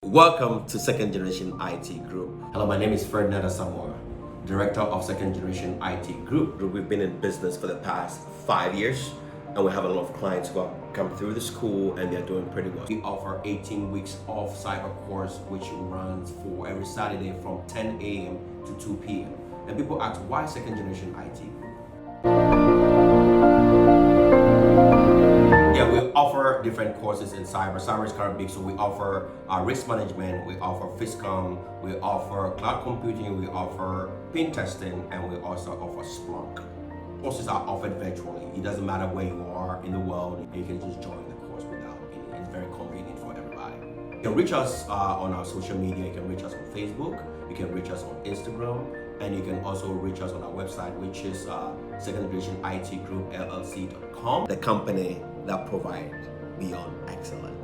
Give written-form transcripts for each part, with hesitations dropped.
Welcome to Second Generation IT Group. Hello, my name is Ferdinand Asamoah, Director of Second Generation IT Group. We've been in business for the past 5 years, and we have a lot of clients who have come through the school and they're doing pretty well. We offer 18 weeks of cyber course, which runs for every Saturday from 10 a.m. to 2 p.m. And people ask, why Second Generation IT Group? Yeah, we offer different courses in cyber. Cyber is kind of big, so we offer risk management, we offer FISCOM, we offer cloud computing, we offer pen testing, and we also offer Splunk. Courses are offered virtually. It doesn't matter where you are in the world, and you can just join the course without any. It's very convenient for everybody. You can reach us on our social media. You can reach us on Facebook, you can reach us on Instagram, and you can also reach us on our website, which is secondgenerationitgroup.llc.com. The company that provides beyond excellence.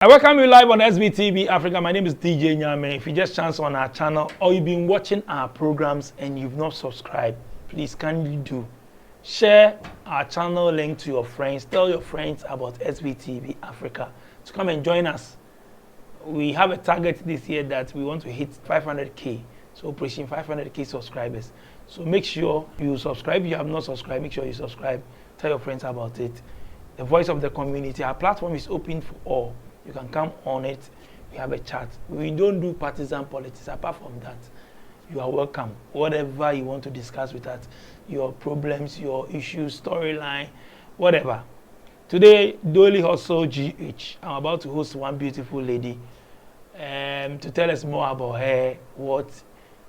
I welcome you live on SVTV Africa. My name is DJ Nyame. If you just chance on our channel or you've been watching our programs and you've not subscribed, please kindly do. Share our channel link to your friends. Tell your friends about SVTV Africa to come and join us. We have a target this year that we want to hit 500K. So pushing 500K subscribers. So make sure you subscribe. If you have not subscribed, make sure you subscribe. Tell your friends about it. The voice of the community. Our platform is open for all. You can come on it. We have a chat. We don't do partisan politics. Apart from that, you are welcome. Whatever you want to discuss with us, your problems, your issues, storyline, whatever. Today, Dolly Hustle GH. I'm about to host one beautiful lady to tell us more about her, what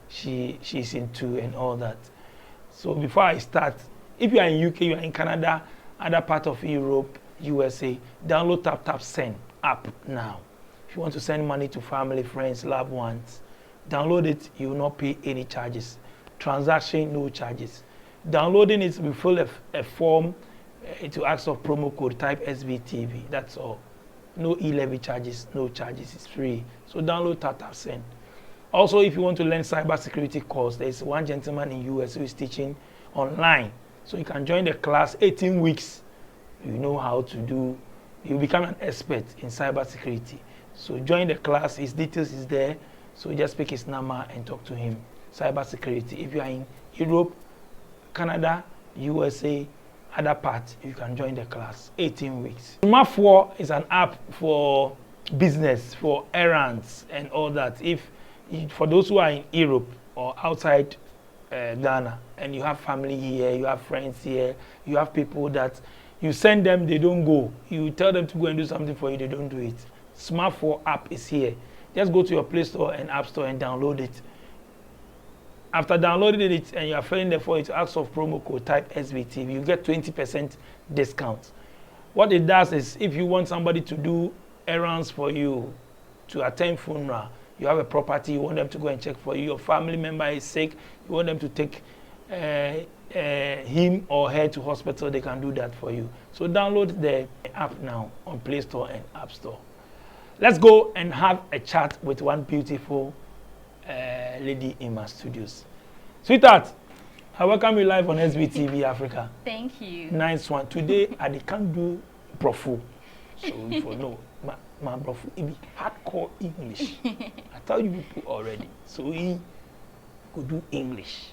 she's into, and all that. So before I start, if you are in UK, you are in Canada, other part of Europe, USA, download TapTapSend app now. If you want to send money to family, friends, loved ones, download it. You will not pay any charges. Transaction, no charges. Downloading it, we fill a form to ask for promo code, type SVTV. That's all. No e-levy charges, no charges. It's free. So download TapTapSend. Also, if you want to learn cybersecurity course, there's one gentleman in US who is teaching online. So you can join the class, 18 weeks. You know how to do. You become an expert in cybersecurity. So join the class. His details is there. So just pick his number and talk to him. Cybersecurity. If you are in Europe, Canada, USA, other parts, you can join the class. 18 weeks. Map4 is an app for business, for errands and all that. For those who are in Europe or outside Ghana, and you have family here, you have friends here, you have people that you send them, they don't go. You tell them to go and do something for you, they don't do it. Map4 app is here. Just go to your Play Store and App Store and download it. After downloading it and you are filling the form, it asks for promo code, type SVTV. You get 20% discount. What it does is, if you want somebody to do errands for you, to attend funeral, you have a property, you want them to go and check for you, your family member is sick, you want them to take him or her to hospital, they can do that for you. So download the app now on Play Store and App Store. Let's go and have a chat with one beautiful lady in my studios. Sweetheart, I welcome you live on SVTV Africa. Thank you. Nice one. Today I can't do profu. So if you know, my profu, it be hardcore English. I tell you people already. So we could do English.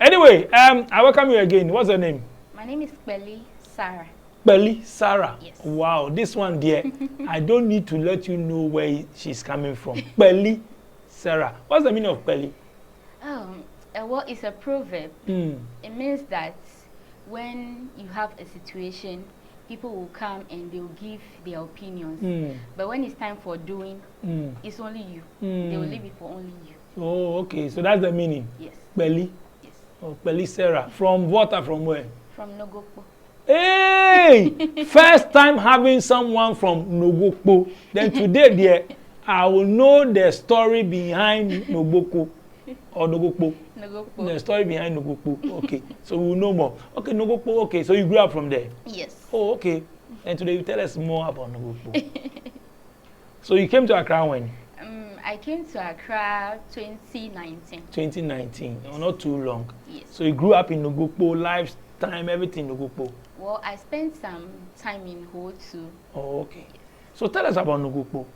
Anyway, I welcome you again. What's your name? My name is Belly Sarah. Belly Sarah. Yes. Wow, this one there, I don't need to let you know where she's coming from. Belly Sarah. What's the meaning of belly? Well, it's a proverb. It means that when you have a situation, people will come and they'll give their opinions. But when it's time for doing, it's only you. They will leave it for only you. Oh, okay. So that's the meaning. Yes. Belly. Yes. Oh, Belly Sarah. From what or from where? From Nogokpo. Hey! First time having someone from Nogokpo. Then today, there, I will know the story behind Nogokpo or Nogokpo. Nogokpo. The story behind Nogokpo. Okay, so we'll know more. Okay, Nogokpo. Okay, so you grew up from there. Yes. Oh, okay. And today you tell us more about Nogokpo. So you came to Accra when? I came to Accra 2019. 2019. Oh, not too long. Yes. So you grew up in Nogokpo, lifetime, everything Nogokpo. Well, I spent some time in Ho too. Oh, okay. So tell us about Nogokpo.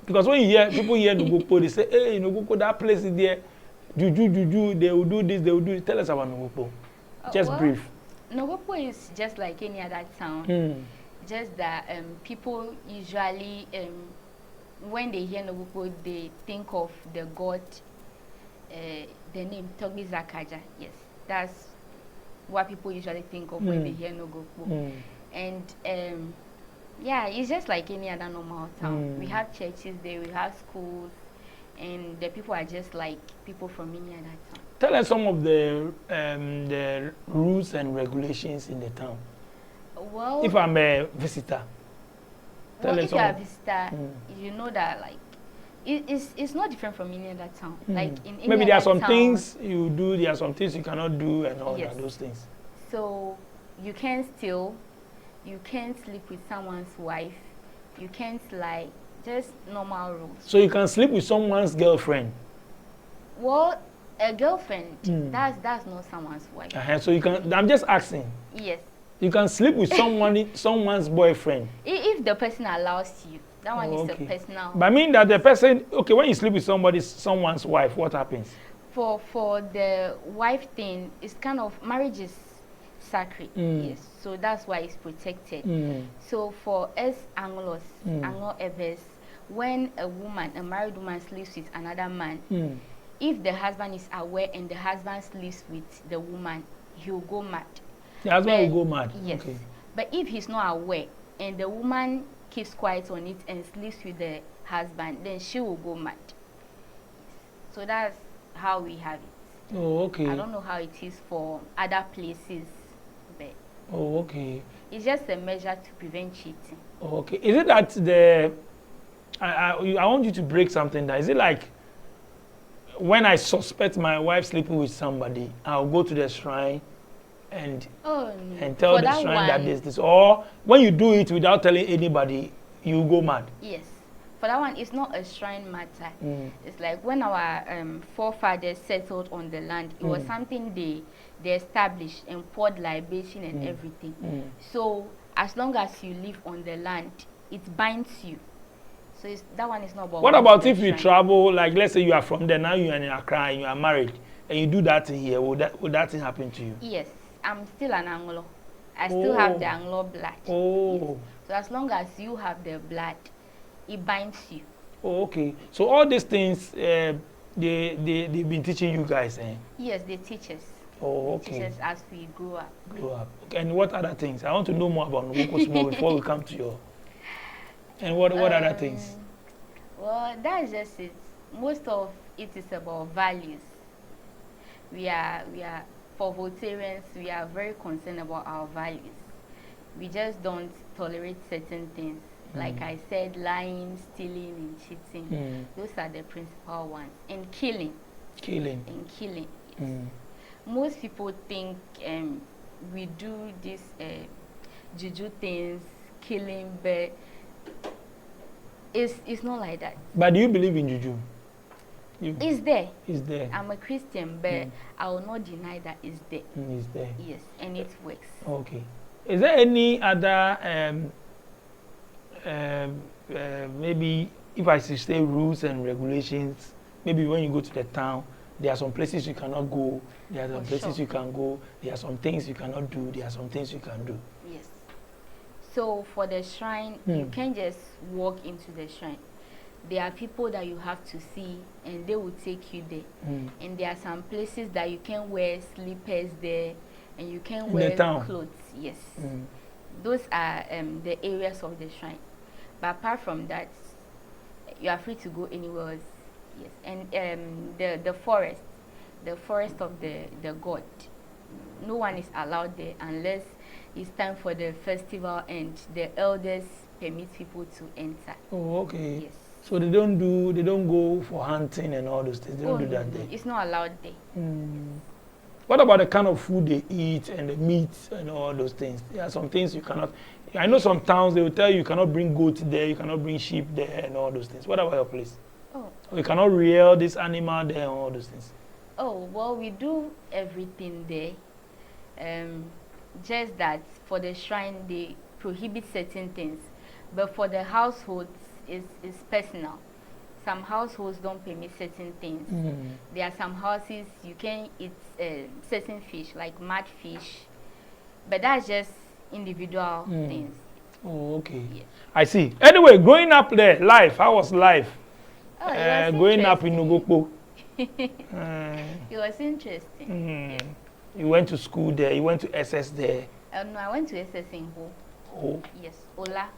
Because when you hear people hear Nogokpo, they say, hey, Nogokpo, that place is there. Juju, they will do this, they will do it. Tell us about Nogokpo. Just well, brief. Nogokpo is just like any other town. Just that people usually, when they hear Nogokpo, they think of the god, the name Togbi Zakaja. Yes, that's what people usually think of when they hear Nogokpo. And yeah, it's just like any other normal town. We have churches there, we have schools, and the people are just like people from any other town. Tell us some of the rules and regulations in the town. Well, If I'm a visitor, if you are a visitor, you know that like it's not different from any other town. Like in any maybe there are other some town, things you do, there are some things you cannot do, and all Yes. that, those things. So you can't steal, you can't sleep with someone's wife, you can't lie, just normal rules. So you can sleep with someone's girlfriend. Well, a girlfriend, that's not someone's wife. So you can. I'm just asking. Yes. You can sleep with someone's boyfriend. If the person allows you, that one is a Okay. personal. But I mean that the person, okay, when you sleep with someone's wife, what happens? For the wife thing, it's kind of marriage is sacred. Yes. So that's why it's protected. So for us Anglos, Anglo Evers, when a married woman sleeps with another man, if the husband is aware and the husband sleeps with the woman, he'll go mad. The husband will go mad. Yes. Okay. But if he's not aware and the woman keeps quiet on it and sleeps with the husband, then she will go mad. So that's how we have it. Oh, okay. I don't know how it is for other places, but Oh, okay. it's just a measure to prevent cheating. Oh, okay. Is it that I want you to break something down. Is it like when I suspect my wife sleeping with somebody, I'll go to the shrine and Oh, no. tell For the shrine that one, this, or when you do it without telling anybody, you go mad. Yes. For that one, it's not a shrine matter. It's like when our forefathers settled on the land, it was something they established and poured libation and everything. So as long as you live on the land, it binds you. So that one is not about. What about if you shrine. travel, like let's say you are from there, now you are in Accra and you are married, and you do that thing here, would that thing happen to you? Yes, I'm still an Anglo. I still have the Anglo blood. Oh. Yes. So as long as you have the blood, it binds you. Oh, okay. So all these things, they've been teaching you guys, eh? Yes, they teach us. Oh, They teach okay. us as we grow up. Grow up. Okay. And what other things? I want to know more about Nogokpo small before we come to your. And what other things? Well, that's just it. Most of it is about values. We are for Voltarians, we are very concerned about our values. We just don't tolerate certain things. Like I said, lying, stealing, and cheating. Those are the principal ones. And killing. Killing. And killing. Yes. Most people think we do these juju things, killing, but it's not like that. But do you believe in juju? It's there. It's there. I'm a Christian, but I will not deny that it's there. It's there. Yes, and it works. Okay. Is there any other maybe if I should say rules and regulations? Maybe when you go to the town, there are some places you cannot go. There are some places you can go. There are some things you cannot do. There are some things you can do. Yes. So for the shrine, you can't just walk into the shrine. There are people that you have to see, and they will take you there. And there are some places that you can wear slippers there, and you can wear clothes. Yes. Those are the areas of the shrine. But apart from that, you are free to go anywhere else. Yes. And the forest of the god, no one is allowed there unless it's time for the festival and the elders permit people to enter. Oh, okay. Yes. So they don't go for hunting and all those things. They don't do that there. It's not allowed there. What about the kind of food they eat and the meat and all those things? There are some things you cannot. I know some towns they will tell you cannot bring goat there, you cannot bring sheep there and all those things. What about your place? Oh. Or you cannot rear this animal there and all those things. Oh, well, we do everything there. Just that for the shrine they prohibit certain things, but for the households it's personal. Some households don't permit certain things. There are some houses you can eat certain fish like mud fish, but that's just individual things. Oh, okay. Yes. I see. Anyway, growing up there, life, how was life? Oh, it was growing up in interesting. Nogokpo. It was interesting. Yes. You went to school there, you went to SS there. No, I went to SS in Ho. Oh. Yes, Ola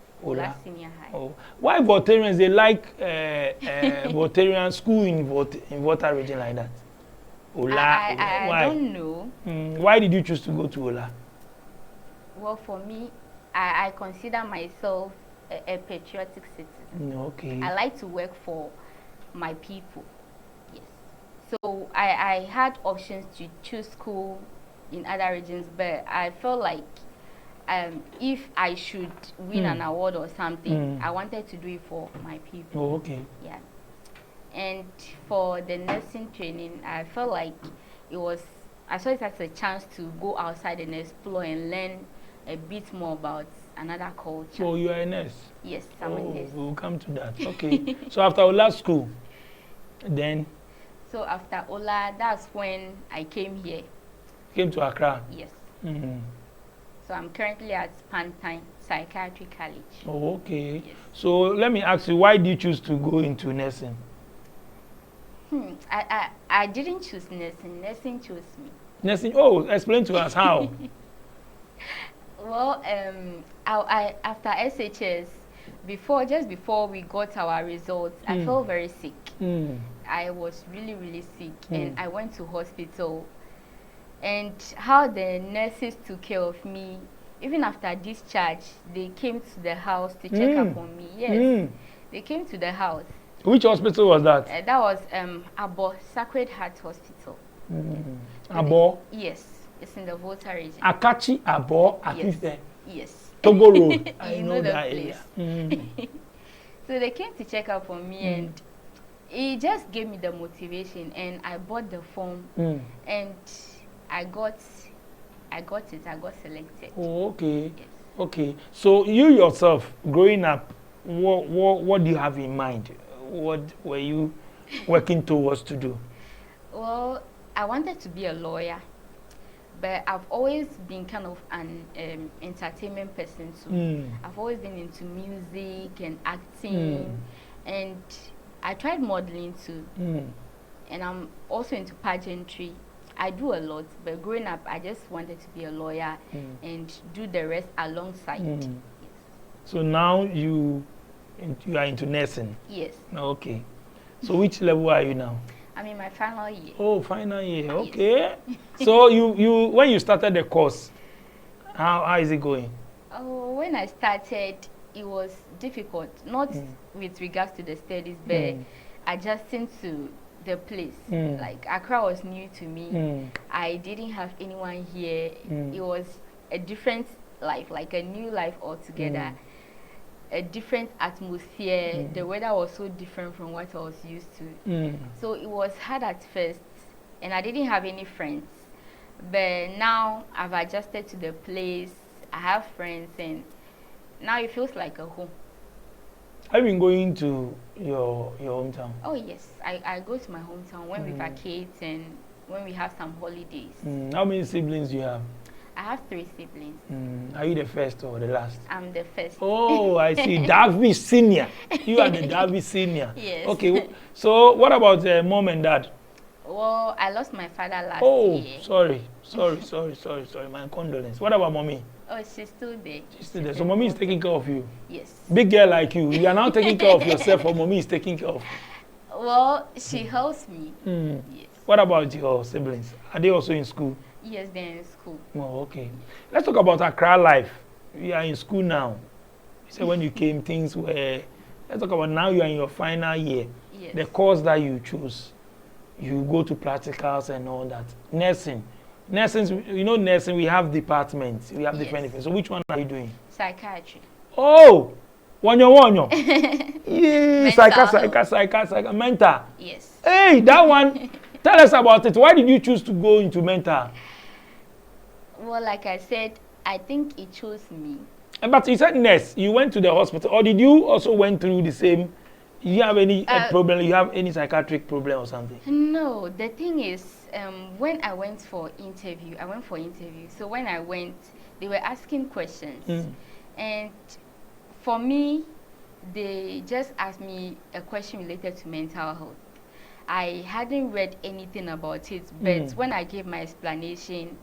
Senior High. Oh. Why Voltarians, they like Voltarian school in Volta region like that? Ola. I why? don't know. Why did you choose to go to Ola? Well, for me, I consider myself a patriotic citizen. Okay. I like to work for my people. Yes. So I had options to choose school in other regions, but I felt like if I should win an award or something, I wanted to do it for my people. Oh, okay. Yeah. And for the nursing training, I felt like I saw it as a chance to go outside and explore and learn a bit more about another culture. So you are a nurse? Yes, I'm a nurse. We'll come to that. Okay. So after Ola school, then? So after Ola, that's when I came here. Came to Accra? Yes. So I'm currently at Pantine Psychiatry College. Oh, okay. Yes. So let me ask you, why did you choose to go into nursing? I didn't choose nursing. Nursing chose me. Nursing? Oh, explain to us how. Well, I after SHS, just before we got our results, I felt very sick. I was really, really sick, and I went to hospital. And how the nurses took care of me, even after discharge, they came to the house to check up on me. Yes, they came to the house. Which hospital was that? That was Abo Sacred Heart Hospital. Abo? Yes, it's in the Volta region. Akachi Abo, Akife. Yes. Togo Road. I know the that place. area. So they came to check up on me, and it just gave me the motivation, and I bought the form, and I got selected. Oh, okay. Yes. Okay. So you yourself, growing up, what do you have in mind? What were you working towards to do? Well, I wanted to be a lawyer, but I've always been kind of an entertainment person too. I've always been into music and acting, and I tried modeling too. And I'm also into pageantry. I do a lot, but growing up, I just wanted to be a lawyer and do the rest alongside. Yes. So now you are into nursing? Yes. Okay. So which level are you now? I'm in my final year. Oh, final year. Okay. So you when you started the course, how is it going? Oh, when I started, it was difficult. Not with regards to the studies, but adjusting to the place. Like Accra was new to me. I didn't have anyone here. It was a different life, like a new life altogether. A different atmosphere. The weather was so different from what I was used to. So it was hard at first, and I didn't have any friends. But now I've adjusted to the place. I have friends, and now it feels like a home. Have you been going to your hometown? Oh yes, I go to my hometown when we vacate and when we have some holidays. How many siblings do you have? I have 3 siblings. Are you the first or the last? I'm the first. Oh, I see. Davy Senior. You are the Davy Senior. Yes. Okay. So what about mom and dad? Well, I lost my father last year. Sorry. My condolences. What about mommy? Oh, she's still there. She's still there. So mommy is taking care of you? Yes. Big girl like you. You are now taking care of yourself, or mommy is taking care of you? Well, she helps me. Yes. What about your siblings? Are they also in school? Yes, they're in school. Oh, okay. Let's talk about Accra life. You are in school now. You said when you came, things were Let's talk about now you are in your final year. Yes. The course that you choose, you go to practicals and all that. Nursing. Nursing, you know, nursing, we have departments, we have different things. So which one are you doing? Psychiatry. Oh! Wanyo. Yeah, Mental. psych, mental. Yes. Hey, that one, tell us about it. Why did you choose to go into mental? Well, like I said, I think it chose me. But you said nurse, you went to the hospital, or did you also went through the same, you have any problem, you have any psychiatric problem or something? No, the thing is, when I went for interview. So when I went, they were asking questions. And for me, they just asked me a question related to mental health. I hadn't read anything about it, but when I gave my explanation,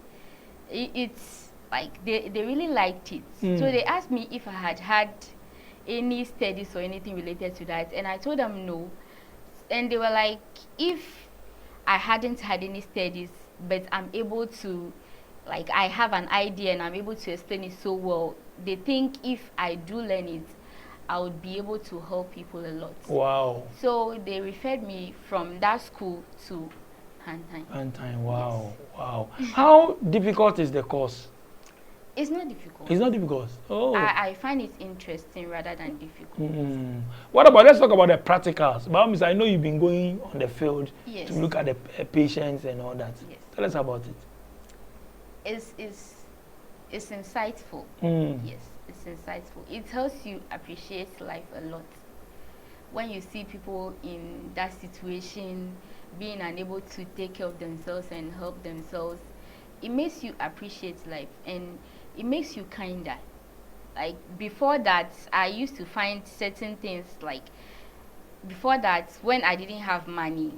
it's like they really liked it. So they asked me if I had had any studies or anything related to that, and I told them no. And they were like, if I hadn't had any studies, but I'm able to, like, I have an idea and I'm able to explain it so well, they think if I do learn it, I would be able to help people a lot. Wow. So they referred me from that school to Pantine. Pantine, wow, Yes. wow. How difficult is the course? It's not difficult. It's not difficult. Oh. I find it interesting rather than difficult. What about, let's talk about the practicals. But I know you've been going on the field Yes. to look at the patients and all that. Yes. Tell us about it. It's insightful. Yes, it's insightful. It helps you appreciate life a lot. When you see people in that situation being unable to take care of themselves and help themselves, it makes you appreciate life and it makes you kinder. Like before that, I used to find certain things, like before that, when I didn't have money,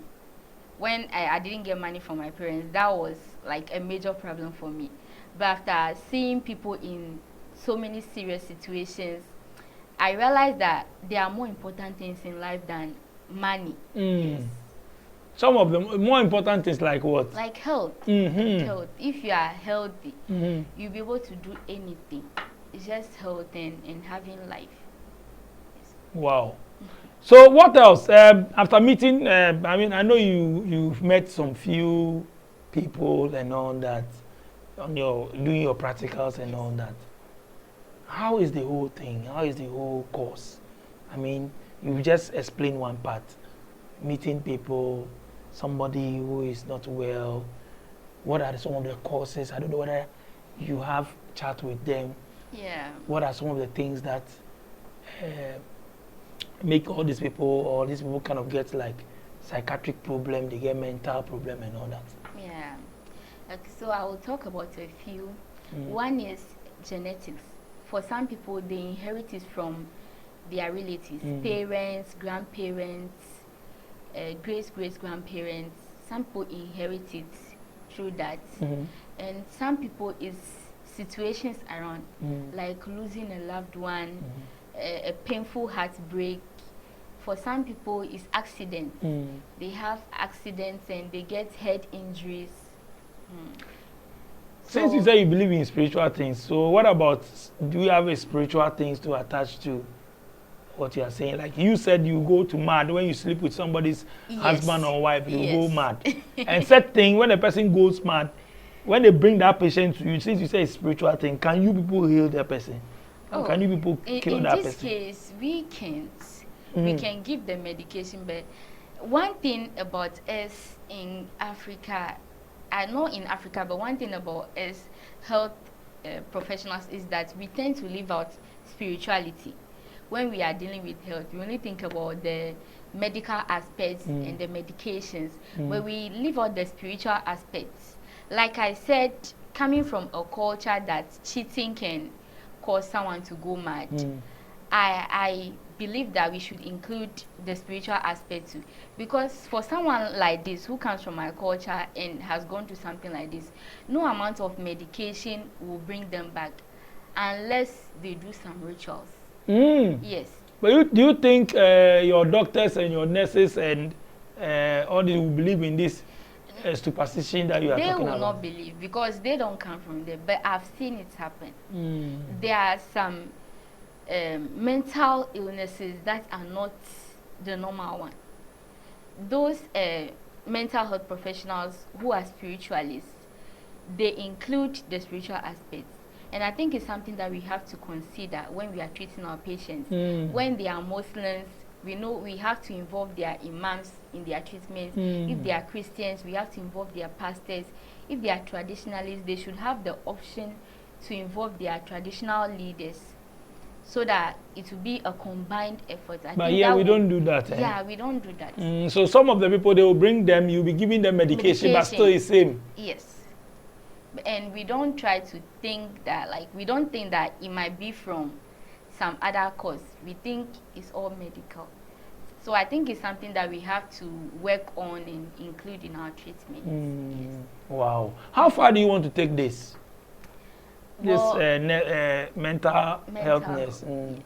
when I didn't get money from my parents, that was like a major problem for me. But after seeing people in so many serious situations, I realized that there are more important things in life than money. Yes. Some of the more important things like what? Like health. Health. If you are healthy, you'll be able to do anything. It's just health and having life. Yes. Wow. So what else? After meeting, I know you've met some few people and all that on your doing your practicals and all that. How is the whole thing? How is the whole course? I mean, you just explained one part. Meeting people, somebody who is not well. What are some of the courses? I don't know whether you have chat with them. Yeah. What are some of the things that make all these people kind of get like psychiatric problem, they get mental problem and all that? Yeah. Okay, so I will talk about a few. One is genetics. For some people, they inherit it from their relatives, parents, grandparents, great-great-grandparents. Some people inherit it through that. And some people is situations around, like losing a loved one, a painful heartbreak. For some people, it's accidents. They have accidents and they get head injuries. Since you say you believe in spiritual things, so what about, do you have a spiritual things to attach to what you are saying? Like you said, you go to mad when you sleep with somebody's husband or wife, you go mad. And said thing, when a person goes mad, when they bring that patient to you, since you say it's spiritual thing, can you people heal that person? Or can you people kill that person? In this case, we can't. We can give the medication, but one thing about us in Africa, I know in Africa, but one thing about us health professionals is that we tend to leave out spirituality. When we are dealing with health, we only think about the medical aspects and the medications, but we leave out the spiritual aspects. Like I said, coming from a culture that cheating can cause someone to go mad, I believe that we should include the spiritual aspect too. Because for someone like this who comes from my culture and has gone through something like this, no amount of medication will bring them back unless they do some rituals. Yes. But do you think your doctors and your nurses and all they will believe in this superstition that you are talking about? They will not believe because they don't come from there. But I've seen it happen. There are some mental illnesses that are not the normal one. Those mental health professionals who are spiritualists, they include the spiritual aspects. And I think it's something that we have to consider when we are treating our patients. When they are Muslims, we know we have to involve their imams in their treatments. If they are Christians, we have to involve their pastors. If they are traditionalists, they should have the option to involve their traditional leaders so that it will be a combined effort. But yeah, we don't do that. Yeah, we don't do that. So some of the people, they will bring them, you'll be giving them medication. But still the same. Yes. And we don't try to think that, like, we don't think that it might be from some other cause. We think it's all medical. So I think it's something that we have to work on and include in our treatment. Yes. Wow. How far do you want to take this? Well, this mental healthness. Yes.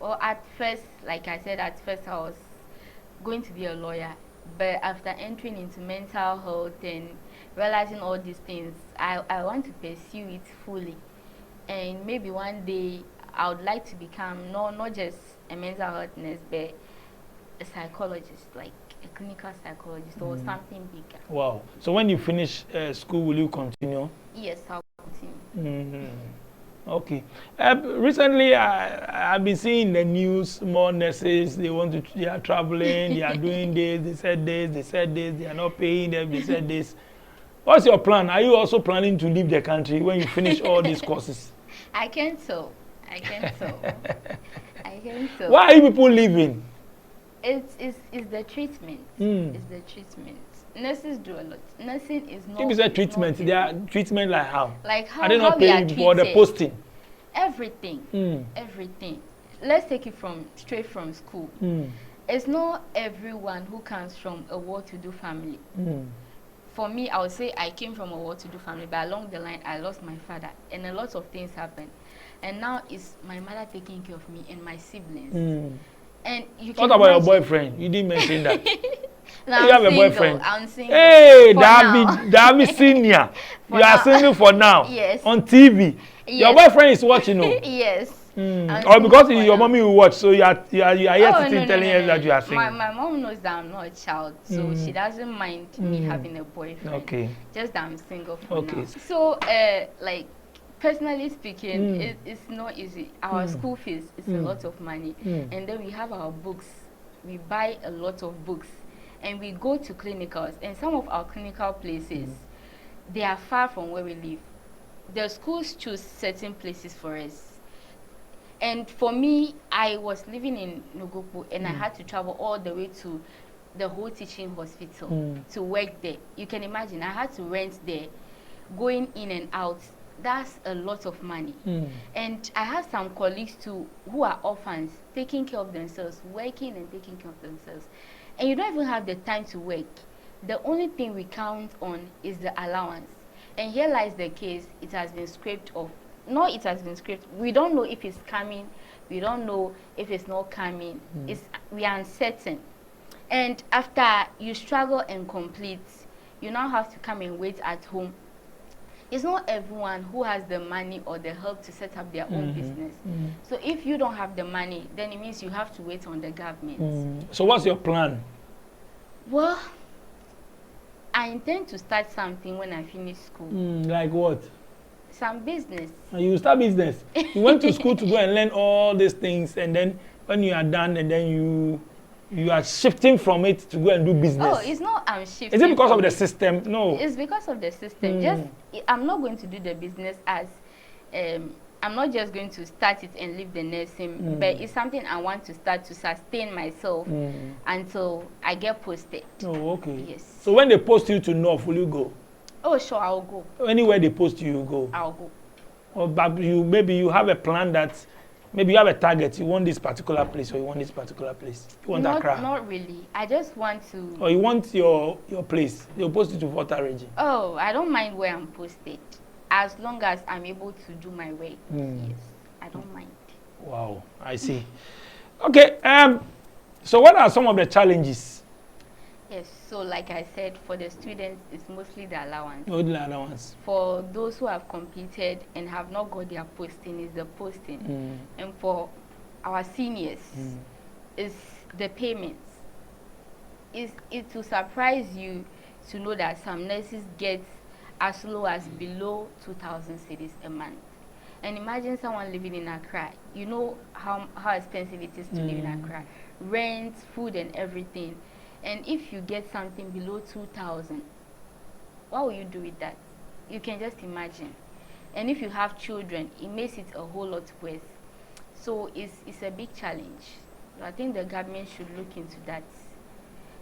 Well, at first, like I said, at first I was going to be a lawyer. But after entering into mental health and realizing all these things, I want to pursue it fully. And maybe one day I would like to become not just a mental health nurse, but a psychologist, like a clinical psychologist or something bigger. Wow. So when you finish school, will you continue? Yes, I'll continue. Okay. Recently, I've been seeing the news, more nurses, they are traveling, they are doing this, they said this, they are not paying them, they said this. What's your plan? Are you also planning to leave the country when you finish all these courses? I can't so. Why are you people leaving? It's the treatment. It's the treatment. Nurses do a lot. Nursing is not. If you say treatment, they are treatment like how? Like how? Are they not paying for the posting? Everything. Everything. Let's take it straight from school. It's not everyone who comes from a well-to-do family. For me, I would say I came from a well-to-do family, but along the line, I lost my father, and a lot of things happened. And now it's my mother taking care of me and my siblings. And you can what about your boyfriend? You didn't mention that. No, you have a boyfriend. I'm single. Hey, David Senior. You are single for now. Yes. On TV. Yes. Your boyfriend is watching you. Yes. Or because your mommy will watch, so you are here telling us that you are single. My mom knows that I'm not a child, so she doesn't mind me having a boyfriend. Okay. Just that I'm single for now. So, like, personally speaking, it's not easy. Our school fees is a lot of money, and then we have our books. We buy a lot of books, and we go to clinicals. And some of our clinical places, they are far from where we live. The schools choose certain places for us. And for me, I was living in Nogopo, and I had to travel all the way to the whole teaching hospital to work there. You can imagine, I had to rent there, going in and out. That's a lot of money. And I have some colleagues too who are orphans, taking care of themselves, working and taking care of themselves. And you don't even have the time to work. The only thing we count on is the allowance. And here lies the case, it has been scraped off. No, it has been scraped. We don't know if it's coming. We don't know if it's not coming. We are uncertain. And after you struggle and complete, you now have to come and wait at home. It's not everyone who has the money or the help to set up their own business. So if you don't have the money, then it means you have to wait on the government. So what's your plan? Well, I intend to start something when I finish school. Like what? Some business. You start business. You went to school to go and learn all these things, and then when you are done, and then you are shifting from it to go and do business. Oh, it's not I'm shifting. Is it because of the system? No. It's because of the system. Just I'm not going to do the business as I'm not just going to start it and leave the nursing, but it's something I want to start to sustain myself until I get posted. Oh, okay. Yes. So when they post you to North, will you go? Oh, sure, I'll go. Anywhere they post you, you go. I'll go. Or but maybe you have a plan that maybe you have a target. You want this particular place, or you want this particular place. You want Accra. Not really. I just want to. Or you want your place. They'll post you to Volta region. Oh, I don't mind where I'm posted, as long as I'm able to do my work. Yes, I don't mind. Wow, I see. Okay. So what are some of the challenges? Yes, so like I said, for the students, it's mostly the allowance. Only allowance. For those who have completed and have not got their posting, is the posting. And for our seniors is the payments. It will surprise you to know that some nurses get as low as below 2,000 cedis a month. And imagine someone living in Accra. You know how expensive it is to live in Accra. Rent, food, and everything. And if you get something below 2,000, what will you do with that? You can just imagine. And if you have children, it makes it a whole lot worse. So it's a big challenge. I think the government should look into that.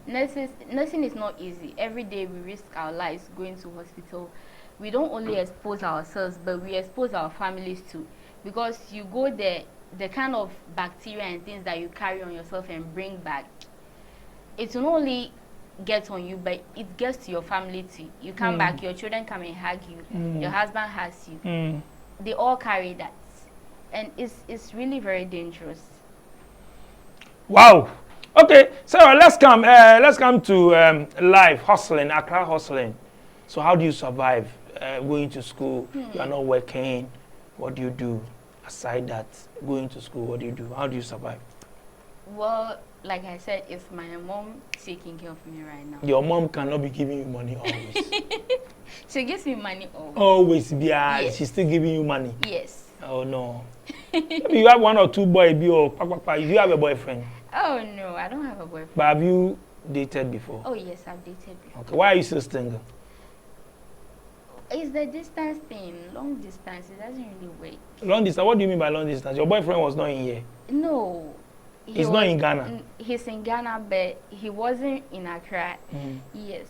Nursing is not easy. Every day we risk our lives going to hospital. We don't only expose ourselves, but we expose our families too. Because you go there, the kind of bacteria and things that you carry on yourself and bring back, it will not only get on you, but it gets to your family too. You come back, your children come and hug you, your husband hugs you. They all carry that. And it's really very dangerous. Wow. Okay, so let's come to life, hustling, Accra hustling. So how do you survive going to school? You are not working. What do you do? Aside that, going to school, what do you do? How do you survive? Well, like I said, it's my mom taking care of me right now. Your mom cannot be giving you money always. She gives me money always. Always, yeah. Yes. She's still giving you money. Yes. Oh no. Maybe you have one or two boys, or do you have a boyfriend? Oh no, I don't have a boyfriend. But have you dated before? Oh yes, I've dated before. Okay. Why are you still single? It's the distance thing. Long distance, it doesn't really work. Long distance? What do you mean by long distance? Your boyfriend was not in here. No. He's not in Ghana. He's in Ghana, but he wasn't in Accra. Yes.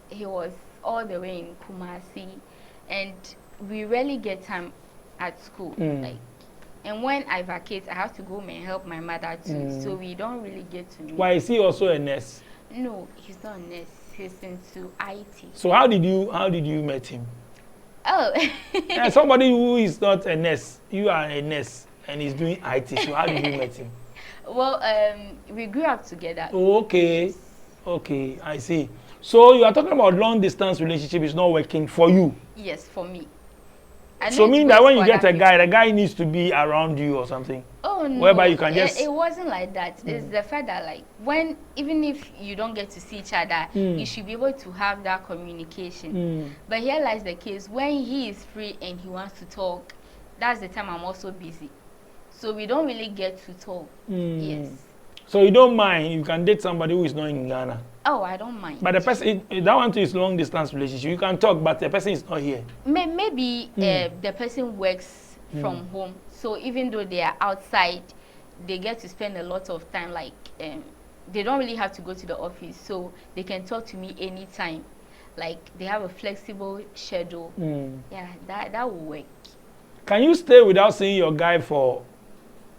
He was all the way in Kumasi. And we rarely get time at school. Like, and when I vacate, I have to go and help my mother too. So we don't really get to meet. Why is he also a nurse? No, he's not a nurse. He's into IT. So how did you meet him? Oh. Yeah, somebody who is not a nurse. You are a nurse and he's doing IT. So how did you meet him? Well, we grew up together. Oh, okay. Okay, I see. So you are talking about long distance relationship is not working for you. Yes, for me. So mean that when you get a guy, the guy needs to be around you or something. Oh no. Whereby you can just. It wasn't like that. It's the fact that like even if you don't get to see each other, you should be able to have that communication. But here lies the case: when he is free and he wants to talk, that's the time I'm also busy. So we don't really get to talk. Yes. So you don't mind you can date somebody who is not in Ghana. Oh, I don't mind. But the person that one is long distance relationship. You can talk, but the person is not here. Maybe the person works from home. So even though they are outside, they get to spend a lot of time. Like they don't really have to go to the office, so they can talk to me anytime. Like they have a flexible schedule. Yeah, that will work. Can you stay without seeing your guy for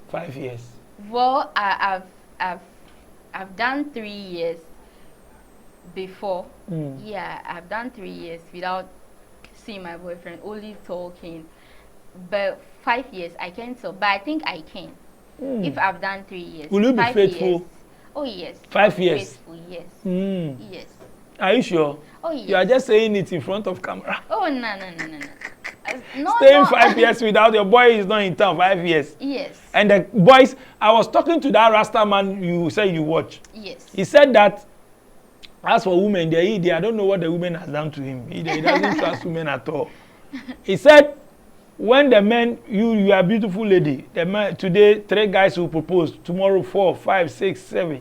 5 years? Well, I've done 3 years before. Yeah, I've done 3 years without seeing my boyfriend, only talking. But 5 years, I can't tell. But I think I can. If I've done 3 years. Will you be 5 faithful? Years. Oh yes. 5 years. Faithful, yes. Yes. Are you sure? Oh yes. You are just saying it in front of camera. Oh no. No, Staying 5 years without your boy is not in town. 5 years. Yes. And the boys, I was talking to that Rasta man you said you watch. Yes. He said that as for women, I don't know what the women has done to him. He doesn't trust women at all. He said, when the men, you are a beautiful lady. The man today 3 guys will propose. Tomorrow 4, 5, 6, 7.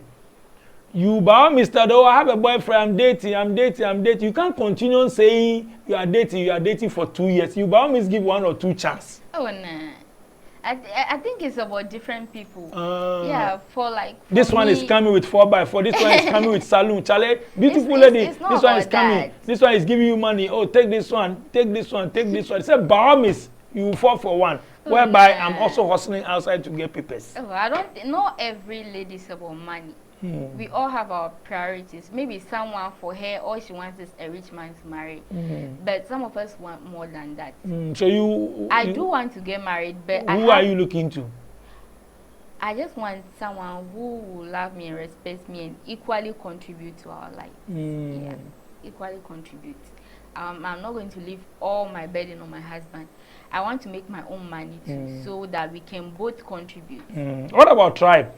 You bow, Mr. Though, I have a boyfriend, I'm dating. You can't continue saying you are dating for 2 years. You bow, Miss, give 1 or 2 chances. Oh no. I think it's about different people. Yeah, for this one is coming with 4x4. This one is coming with saloon. Charlie, beautiful lady. It's this one is coming. That. This one is giving you money. Oh, take this one. Take this one. Take this one. He said, Bahamas, you fall for one. Whereby I'm also hustling outside to get papers. Oh, I don't. Not every lady is about money. We all have our priorities. Maybe someone for her, all she wants is a rich man to marry. But some of us want more than that. So I do want to get married, but who are you looking to? I just want someone who will love me and respect me and equally contribute to our life. Yeah, equally contribute. I'm not going to leave all my burden on my husband. I want to make my own money too, so that we can both contribute. What about tribe?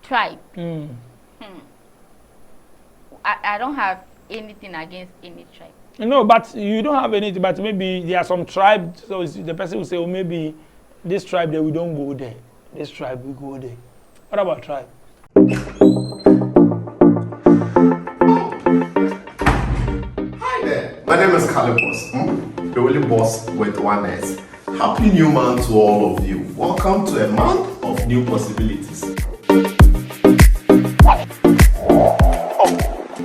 Tribe. I don't have anything against any tribe. No, but you don't have anything. But maybe there are some tribes. So the person will say, "Oh, maybe this tribe there we don't go there. This tribe we go there." What about tribe? Hi there, my name is Calibos, the only boss with one S. Happy new month to all of you. Welcome to a month of new possibilities.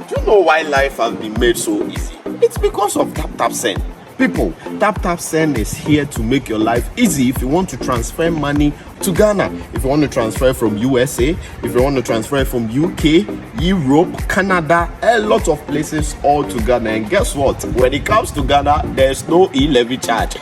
Do you know why life has been made so easy? It's because of Tap Send. People, Tap Send is here to make your life easy if you want to transfer money to Ghana. If you want to transfer from USA, if you want to transfer from UK, Europe, Canada, a lot of places all to Ghana. And guess what? When it comes to Ghana, there's no e-levy charge.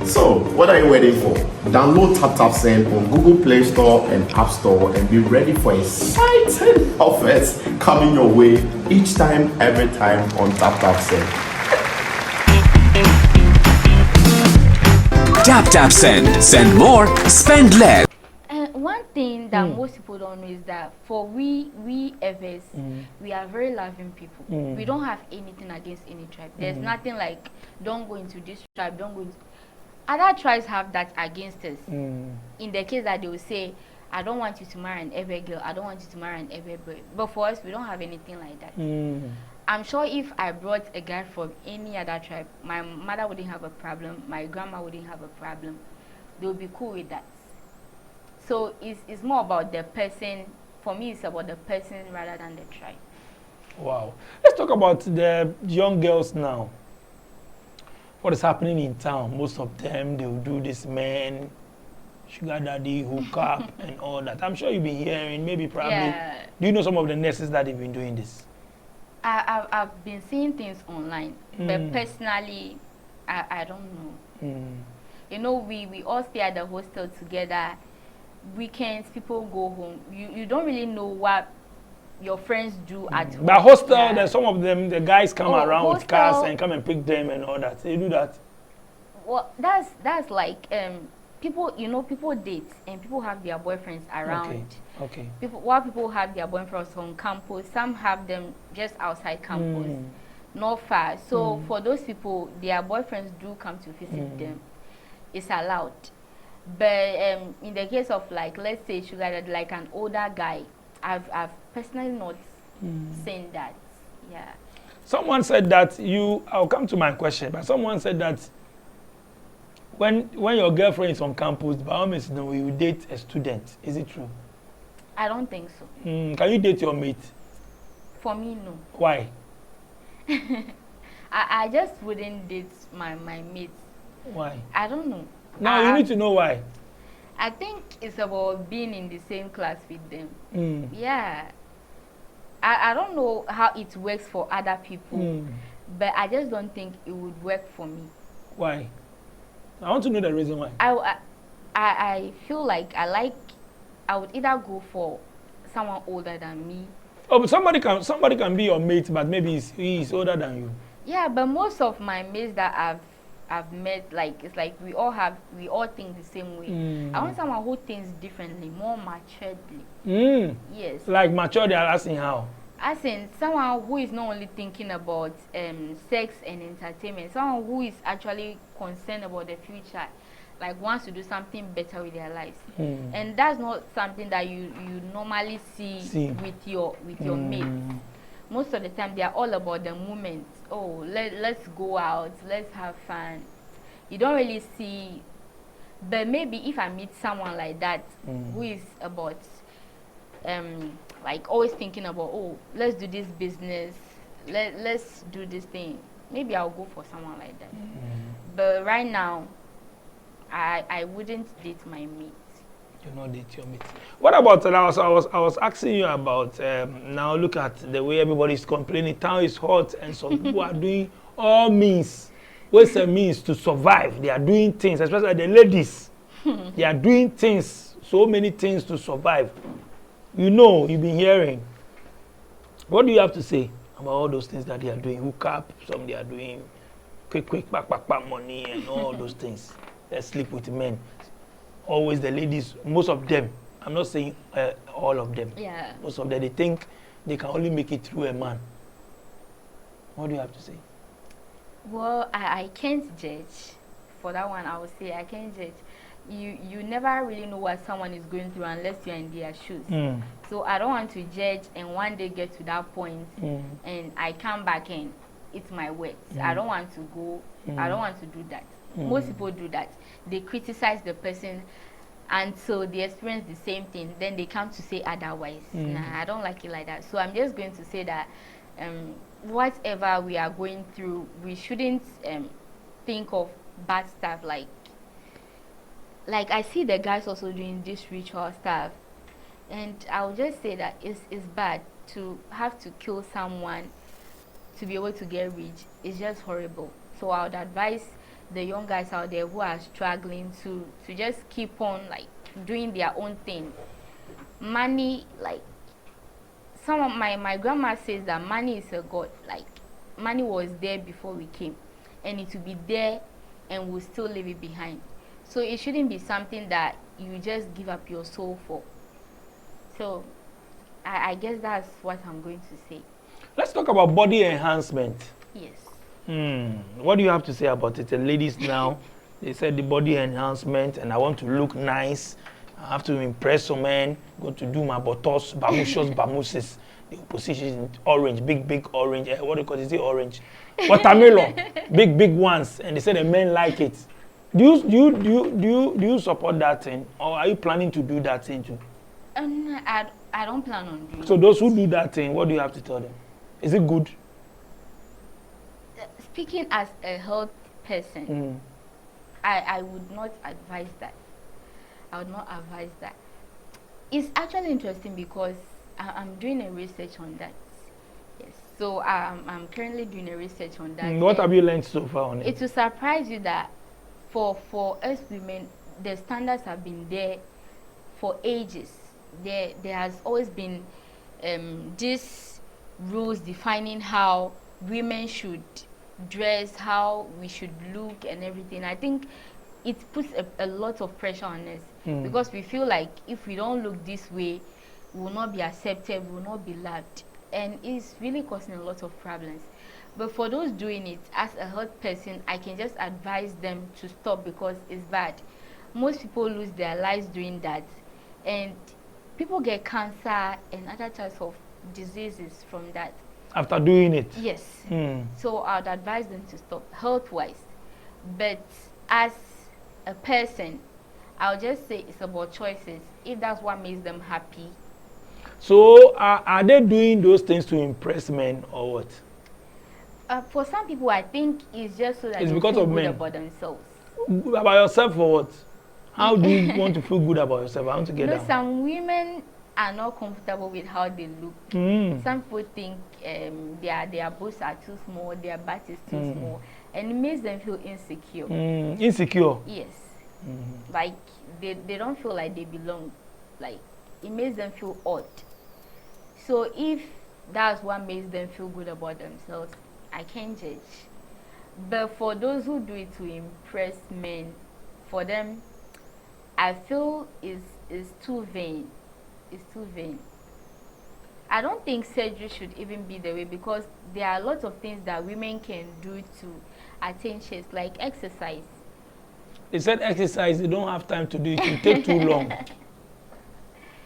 So, what are you waiting for? Download Tap Send on Google Play Store and App Store and be ready for exciting offers coming your way each time, every time on Tap Send. Tap Send. Send more, spend less. One thing that most people don't know is that for we Evers, we are very loving people. We don't have anything against any tribe. There's nothing like, don't go into this tribe, don't go into... Other tribes have that against us. In the case that they will say, I don't want you to marry an Ewe girl, I don't want you to marry an Ewe boy. But for us, we don't have anything like that. I'm sure if I brought a guy from any other tribe, my mother wouldn't have a problem, my grandma wouldn't have a problem. They would be cool with that. So it's more about the person. For me, it's about the person rather than the tribe. Wow. Let's talk about the young girls now. What is happening in town? Most of them, they will do this man, sugar daddy, hook up, and all that. I'm sure you've been hearing, maybe probably. Yeah. Do you know some of the nurses that have been doing this? I've been seeing things online, but personally, I don't know. You know, we all stay at the hostel together. Weekends, people go home. You don't really know what your friends do at home. But hostel, there's some of them, the guys come around with hostel, cars and come and pick them and all that. They do that. Well, that's like people, you know, people date and people have their boyfriends around. Okay. People have their boyfriends on campus, some have them just outside campus, not far. So for those people, their boyfriends do come to visit them. It's allowed. But in the case of, like, let's say sugar daddy, like an older guy, I've personally not seen that. Yeah. Someone said that I'll come to my question, but someone said that when your girlfriend is on campus, by all means, no, you date a student. Is it true? I don't think so. Can you date your mate? For me, no. Why? I just wouldn't date my mates. Why? I don't know. Now you need to know why. I think it's about being in the same class with them. Yeah. I don't know how it works for other people, but I just don't think it would work for me. Why? I want to know the reason why. I feel like I would either go for someone older than me. Oh, but somebody can be your mate, but maybe he is older than you. Yeah, but most of my mates that I've met, like, it's like we all think the same way. I want someone who thinks differently, more maturedly. Yes. Like mature, they are asking how? As in someone who is not only thinking about sex and entertainment, someone who is actually concerned about the future, like wants to do something better with their lives. And that's not something that you normally see. with your mates. Most of the time they are all about the moment. Oh, let's go out, let's have fun. You don't really see. But maybe if I meet someone like that who is about like always thinking about, oh, let's do this business, let's do this thing, maybe I'll go for someone like that. But right now I wouldn't date my mate. You know, date your mate. What about I was asking you about now look at the way everybody's complaining, town is hot and some people are doing all means. What's the means to survive? They are doing things, especially the ladies. They are doing things, so many things to survive. You know, you've been hearing. What do you have to say about all those things that they are doing. Hook up, some they are doing quick, back money and all those things. They sleep with men. Always the ladies, most of them, I'm not saying all of them. Yeah. Most of them, they think they can only make it through a man. What do you have to say? Well, I can't judge. For that one, I would say I can't judge. You never really know what someone is going through unless you're in their shoes. So I don't want to judge and one day get to that point and I come back and it's my words. I don't want to go. I don't want to do that. Most people do that. They criticize the person until they experience the same thing. Then they come to say otherwise. Nah, I don't like it like that. So I'm just going to say that whatever we are going through, we shouldn't think of bad stuff like I see the guys also doing this ritual stuff, and I'll just say that it's bad to have to kill someone to be able to get rich. It's just horrible. So I would advise the young guys out there who are struggling to just keep on like doing their own thing. Money, like some of my grandma says that money is a god. Like money was there before we came, and it will be there and we'll still leave it behind. So it shouldn't be something that you just give up your soul for. So I guess that's what I'm going to say. Let's talk about body enhancement. Yes. What do you have to say about it? The ladies now, they said the body enhancement and I want to look nice. I have to impress some men. Going to do my botos, bamushos, bamuses. The opposition is orange, big orange. What do you call it? Is it orange? Watermelon, big ones. And they said the men like it. Do you support that thing, or are you planning to do that thing too? I don't plan on doing. So those who do that thing, what do you have to tell them? Is it good? Speaking as a health person, I would not advise that. I would not advise that. It's actually interesting because I'm doing a research on that. Yes. So I'm currently doing a research on that. What have you learned so far on it? It will surprise you that for us women, the standards have been there for ages. There has always been these rules defining how women should dress, how we should look and everything. I think it puts a lot of pressure on us because we feel like if we don't look this way, we will not be accepted, we will not be loved. And it's really causing a lot of problems. But for those doing it, as a health person, I can just advise them to stop because it's bad. Most people lose their lives doing that. And people get cancer and other types of diseases from that. After doing it? Yes. So I would advise them to stop health-wise. But as a person, I'll just say it's about choices. If that's what makes them happy. So are they doing those things to impress men or what? For some people, I think it's just so that It's they because feel of good men. about themselves. Good about yourself for what? How do you want to feel good about yourself? I want to get No, that. some women are not comfortable with how they look. Some people think their boobs are too small, their butt is too small, and it makes them feel insecure. Insecure? Yes. Like they don't feel like they belong. Like it makes them feel odd. So if that's what makes them feel good about themselves, I can't judge. But for those who do it to impress men, for them, I feel is too vain. It's too vain. I don't think surgery should even be the way because there are a lot of things that women can do to attain shapes, like exercise. They said exercise, they don't have time to do it. It will take too long.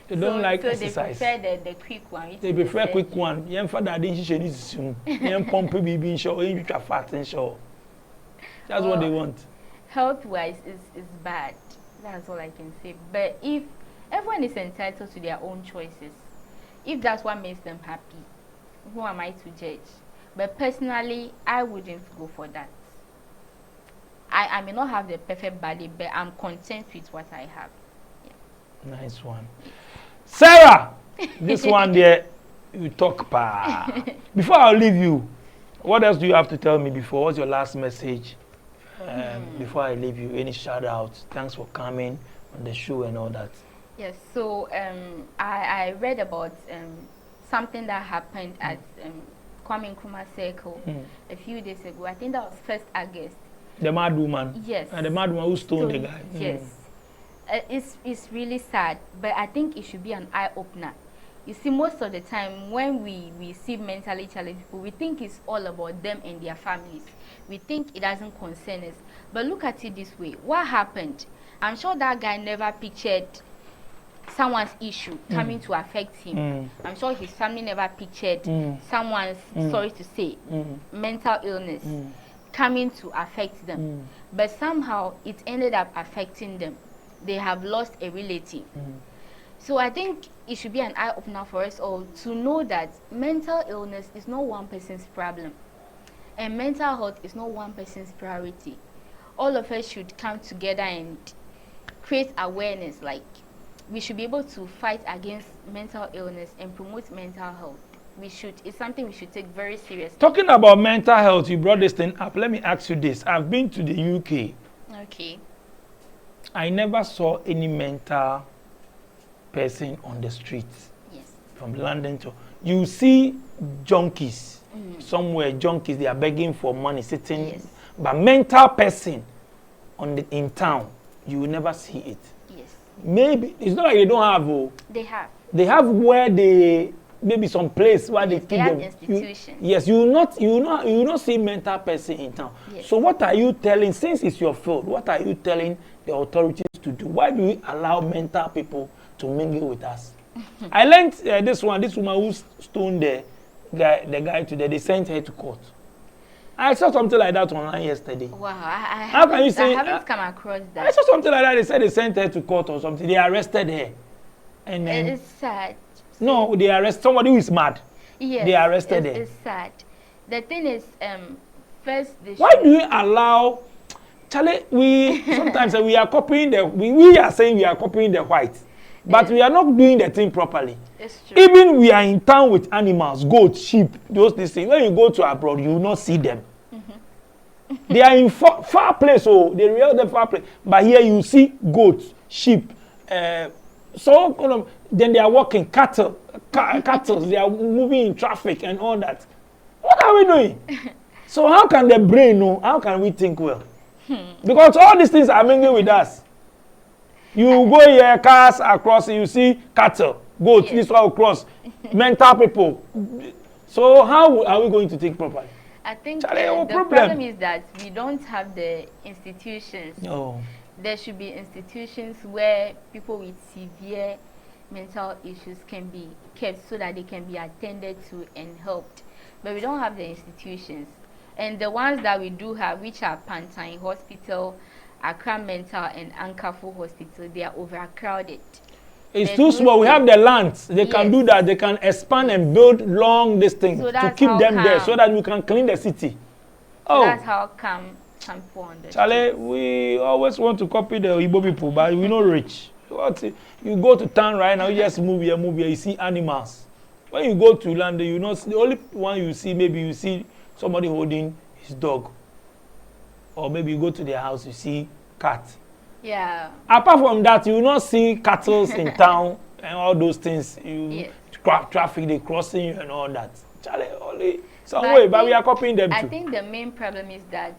They don't like exercise. They prefer the quick one. They prefer quick one. Yen father didn't she need soon. Yen pump baby in show, yen fat in show. That's what they want. Health-wise is bad. That's all I can say. But if everyone is entitled to their own choices, if that's what makes them happy, who am I to judge? But personally, I wouldn't go for that. I may not have the perfect body, but I'm content with what I have. Yeah. Nice one. Sarah, this one there, you talk pa. Before I leave you, what else do you have to tell me before? What's your last message? Before I leave you, any shout outs? Thanks for coming on the show and all that. Yes, so I read about something that happened at Kwame Nkrumah Circle a few days ago. I think that was 1st August. The mad woman. Yes. And the mad woman who stoned the guy. Yes. It's really sad, but I think it should be an eye-opener. You see, most of the time when we see mentally challenged people, we think it's all about them and their families. We think it doesn't concern us. But look at it this way. What happened? I'm sure that guy never pictured someone's issue coming to affect him. I'm sure his family never pictured someone's, sorry to say, mental illness coming to affect them. But somehow it ended up affecting them. They have lost a relative. So I think it should be an eye-opener for us all to know that mental illness is not one person's problem. And mental health is not one person's priority. All of us should come together and create awareness. Like, we should be able to fight against mental illness and promote mental health. It's something we should take very seriously. Talking about mental health, you brought this thing up. Let me ask you this. I've been to the UK. Okay. I never saw any mental person on the streets. Yes. From London to... You see junkies. Somewhere, junkies, they are begging for money, sitting. Yes. But mental person in town, you will never see it. Yes. Maybe, it's not like they don't have. They have. They have where they... Maybe some place where they keep them. Institutions. Yes, you will not see mental person in town. Yes. So what are you telling, since it's your field, what are you telling the authorities to do? Why do we allow mental people to mingle with us? I learned this woman who stoned the guy today, they sent her to court. I saw something like that online yesterday. Wow, I haven't come across that. I saw something like that, they said they sent her to court or something. They arrested her. And then, it's sad. No, they arrest somebody who is mad. Yes, they arrested her. It's sad. The thing is, first, why do we allow? Charlie, we sometimes we are copying we are saying we are copying the whites, but we are not doing the thing properly. It's true. Even we are in town with animals, goats, sheep, those things. When you go to abroad, you will not see them. They are in far place, so they real the far place. But here you see goats, sheep, so then they are walking cattle. They are moving in traffic and all that. What are we doing? So how can the brain know? How can we think well? Because all these things are mingling with us. You go here, cars across, you see cattle, goats, this one across, mental people. So how are we going to think properly? I think Charlie, the problem is that we don't have the institutions. No. There should be institutions where people with severe mental issues can be kept so that they can be attended to and helped. But we don't have the institutions. And the ones that we do have, which are Pantine Hospital, Accra Mental, and Ankafo Hospital, they are overcrowded. It's too small. We have the lands. They can do that. They can expand and build long distance to keep them there so that we can clean the city. So that's how come people on the Charlie, we always want to copy the Igbo people, but we're not rich. You go to town right now, you just move here, you see animals. When you go to London, you know, the only one you see, maybe you see somebody holding his dog. Or maybe you go to their house, you see cat. Yeah. Apart from that, you will not see cattle in town and all those things. Traffic, they crossing you and all that. Charlie, only some way, but we are copying them too. I think the main problem is that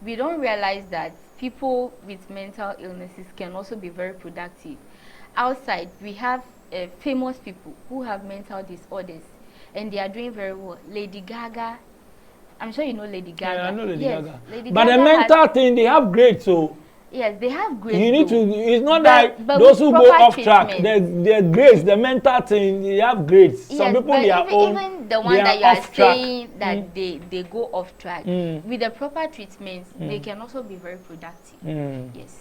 we don't realize that people with mental illnesses can also be very productive. Outside, we have famous people who have mental disorders, and they are doing very well. Lady Gaga, I'm sure you know Lady Gaga. Yeah, I know Lady Gaga. Lady but Gaga the mental thing, they have grades, so. Yes, they have grades. You need to, it's not that those who go off track, their grades, the mental thing, they have grades. Yes, some people, they are even the one that you are saying that they go off track, with the proper treatments, they can also be very productive. Yes.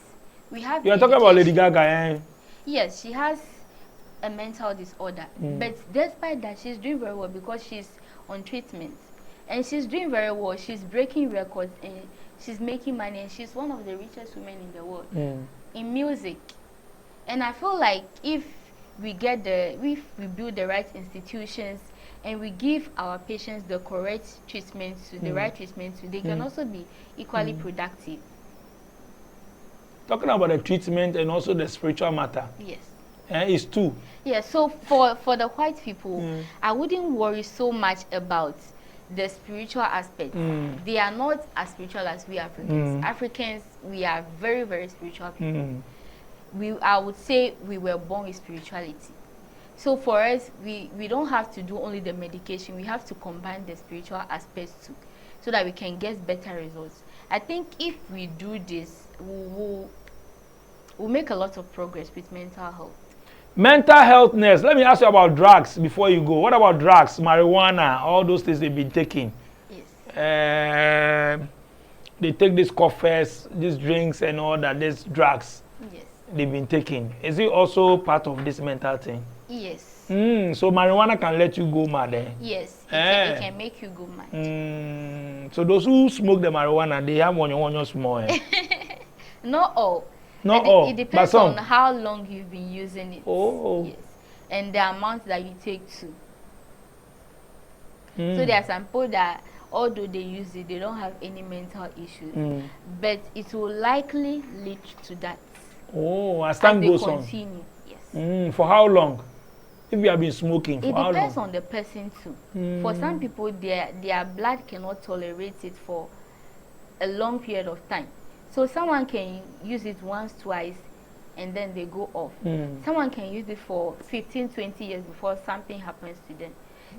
We have. You are talking about Lady Gaga, eh? Yes, she has a mental disorder, but despite that, she's doing very well because she's on treatment, and she's doing very well. She's breaking records and she's making money, and she's one of the richest women in the world in music. And I feel like if we build the right institutions and we give our patients the correct treatments, the right treatments, they can also be equally productive. Talking about the treatment and also the spiritual matter. Yes. It's two. Yeah, so for the white people, I wouldn't worry so much about the spiritual aspect. They are not as spiritual as we Africans. Africans, we are very, very spiritual people. I would say we were born with spirituality. So for us, we don't have to do only the medication. We have to combine the spiritual aspects too, so that we can get better results. I think if we do this, we'll make a lot of progress with mental health. Mental healthness. Let me ask you about drugs before you go. What about drugs, marijuana, all those things they've been taking? Yes. They take these coffees, these drinks and all that, these drugs. Yes. They've been taking. Is it also part of this mental thing? Yes. So marijuana can let you go mad, eh? Yes. It can make you go mad. So those who smoke the marijuana, they have one small, eh? Not all. Not all. It depends on how long you've been using it. Oh. Yes. And the amount that you take too. So there are some people that, although they use it, they don't have any mental issues. But it will likely lead to that. Oh, as time goes on. Continue. Yes. For how long? If you have been smoking, for how long? It depends on the person too. For some people, their blood cannot tolerate it for a long period of time. So someone can use it once, twice, and then they go off. Someone can use it for 15, 20 years before something happens to them.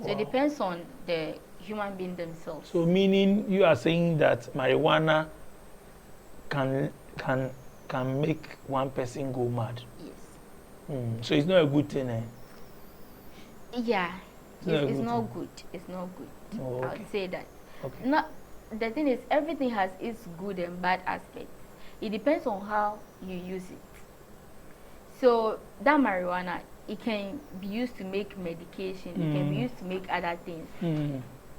So it depends on the human being themselves. So meaning you are saying that marijuana can make one person go mad? Yes. So it's not a good thing, eh? Yeah. It's not good. It's not good. Oh, okay. I would say that. Okay. The thing is, everything has its good and bad aspects. It depends on how you use it. So that marijuana, it can be used to make medication. It can be used to make other things.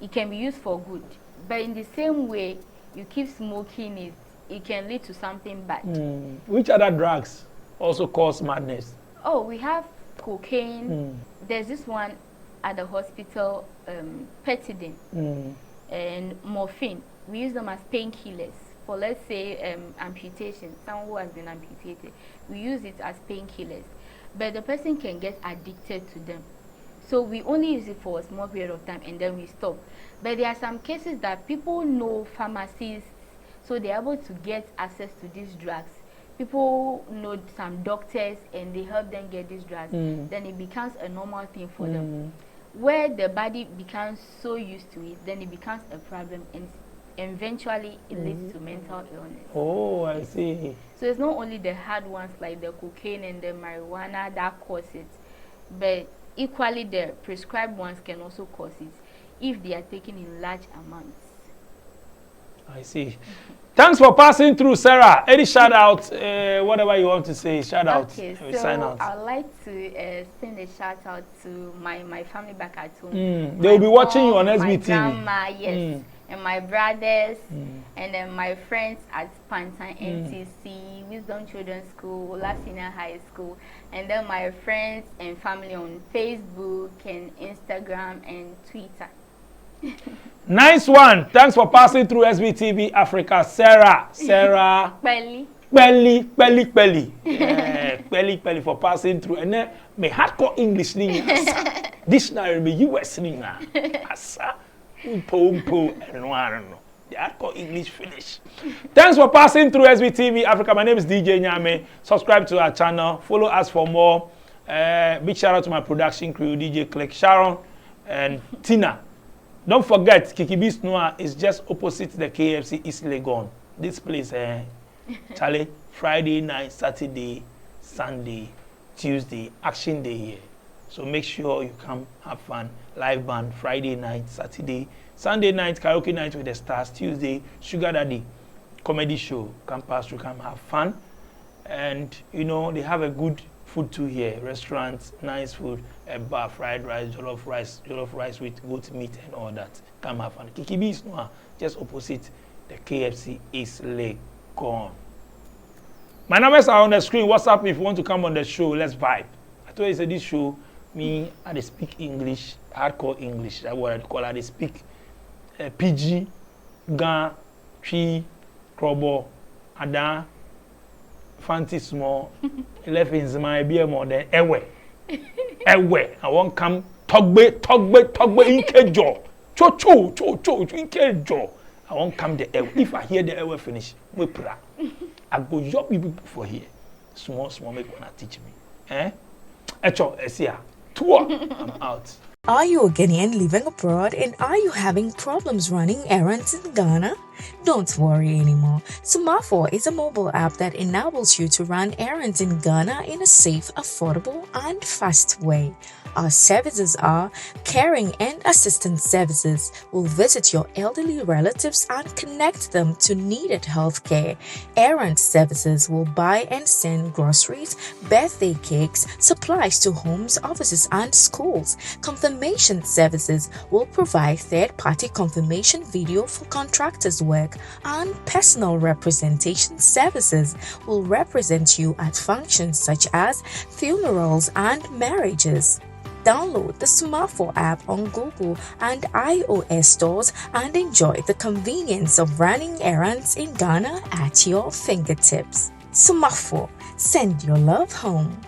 It can be used for good. But in the same way, you keep smoking it, it can lead to something bad. Which other drugs also cause madness? Oh, we have cocaine. There's this one at the hospital, petidine. And morphine. We use them as painkillers for, let's say, amputation. Someone who has been amputated, we use it as painkillers, but the person can get addicted to them. So we only use it for a small period of time and then we stop. But there are some cases that people know pharmacists, so they're able to get access to these drugs. People know some doctors and they help them get these drugs. Then it becomes a normal thing for them. Where the body becomes so used to it, then it becomes a problem, and eventually it leads to mental illness. Oh, I see. So it's not only the hard ones like the cocaine and the marijuana that cause it, but equally the prescribed ones can also cause it if they are taken in large amounts. I see. Thanks for passing through, Sarah. Any shout out, whatever you want to say, shout out. Okay, so sign out. I'd like to send a shout out to my family back at home. They will be watching you on SVTV. My grandma, yes, and my brothers, and then my friends at Pantan NTC, Wisdom Children's School, La Senior High School, and then my friends and family on Facebook and Instagram and Twitter. Nice one. Thanks for passing through SVTV Africa, Sarah. Belly for passing through. And then me hardcore English ning. Dictionary me US ning. Asa umpo and one. The hardcore English finish. Thanks for passing through SVTV Africa. My name is DJ Nyame. Subscribe to our channel. Follow us for more. Big shout out to my production crew, DJ Click, Sharon, and Tina. Don't forget, Kiki Beast Noir is just opposite the KFC East Legon. This place, Charlie, Friday night, Saturday, Sunday, Tuesday, action day here. So make sure you come have fun. Live band, Friday night, Saturday, Sunday night, karaoke night with the stars, Tuesday, Sugar Daddy, comedy show. Come pass through, come have fun. And, you know, they have a good food too here. Restaurants, nice food, a bar, fried rice, jollof rice with goat meat and all that. Come have fun. Kiki B is Noah, just opposite the KFC East Legon. My numbers are on the screen. WhatsApp me if you want to come on the show. Let's vibe. I told you, this show, me, I speak English, hardcore English. That's what I call it. I speak PG, Gan, Chi, Krobo, Ada, Fancy Small, 11 my beer more than Ewe. I won't come Togbe in Kejo. Cho. I won't come the air. If I hear the air finish, we pra. I go job people for here. Small, make wanna teach me. Echo, Esia. Tour. I'm out. Are you a Ghanaian living abroad and are you having problems running errands in Ghana? Don't worry anymore. Sumafo is a mobile app that enables you to run errands in Ghana in a safe, affordable, and fast way. Our services are caring and assistance services. We'll visit your elderly relatives and connect them to needed health care. Errand services will buy and send groceries, birthday cakes, supplies to homes, offices, and schools. Confirmation services will provide third-party confirmation video for contractors' work, and personal representation services will represent you at functions such as funerals and marriages. Download the Sumafo app on Google and iOS stores and enjoy the convenience of running errands in Ghana at your fingertips. Sumafo, send your love home.